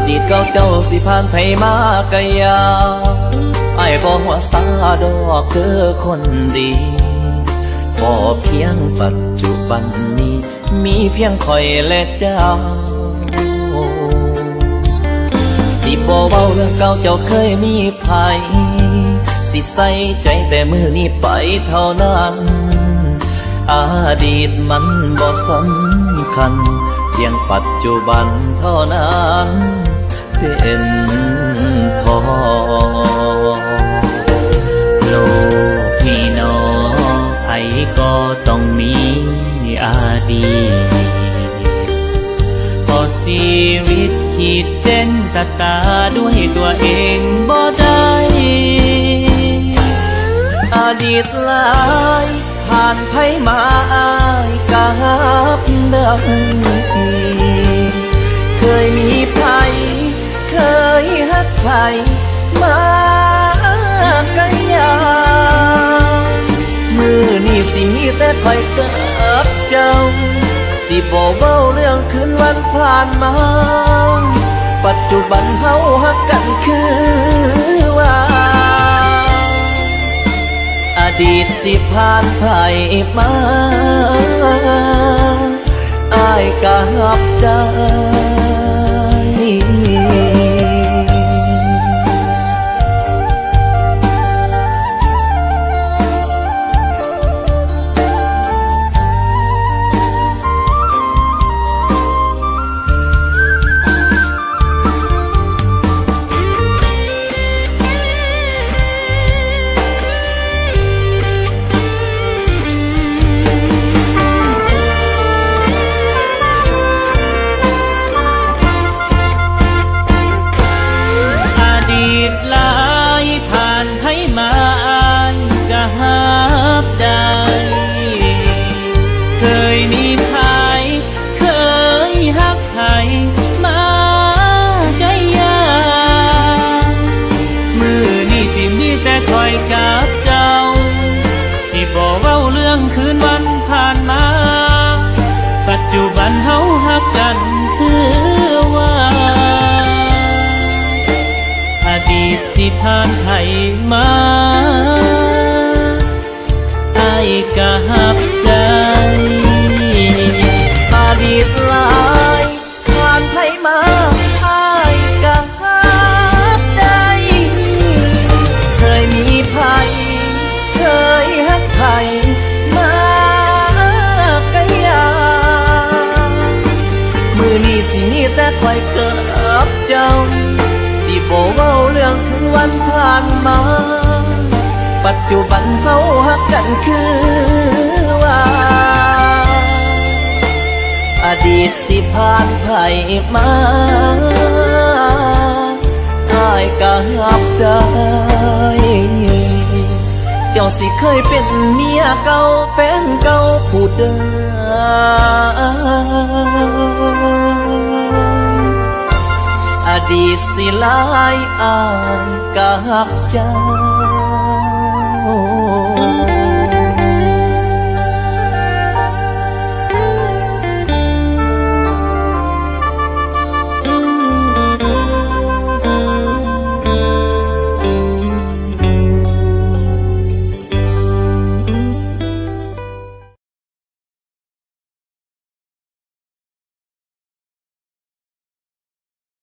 ดีตเก่าเจ้าสิผ่านไผมากะยาไอ้บอกว่าสาดอกเธอคนดีพอเพียงปัจจุบันนี้มีเพียงคอยและเจ้าสิบ่เว้าเรื่องเก่าเจ้าเคยมีภัยสิใส่ใจแต่มือนี้ไปเท่านั้นอดีตมันบ่สำคัญเพียงปัจจุบันเท่านั้นเป็นพอโลกนี้เนาะใครก็ต้องมีอดีตพอชีวิตขีดเส้นสตาด้วยตัวเองบ่ได้อดีตหลายผ่านไผมาอายกับดังเคยมีไผเคยฮักใครมากันยามือนี่สิมีแต่คอยกับเจ้าสิบ่เว้าเรื่องคืนวันผ่านมาปัจจุบันเฮาฮักกันคือว่าอดีตสิผ่านไผมาอ้ายก็รับได้ปัจจุบันเฮาฮักกันคือว่าอดีตสิผ่านไผมาอ้ายก็ฮับได้อดีตหลายผ่านไผมาอ้ายก็ฮับได้เคยมีไผเคยฮักไผแต่คอยเกิดเจ้าสิบ่เว้าเรื่องคืนวันผ่านมาปัจจุบันเฮาฮักกันคือว่าอดีตสิผ่านไผมาอ้ายก็รับได้เจ้าสิเคยเป็นเมียเก่าแฟนเก่าผู้เดิมอดีตสิหลายอ้ายก็ฮักเจ้า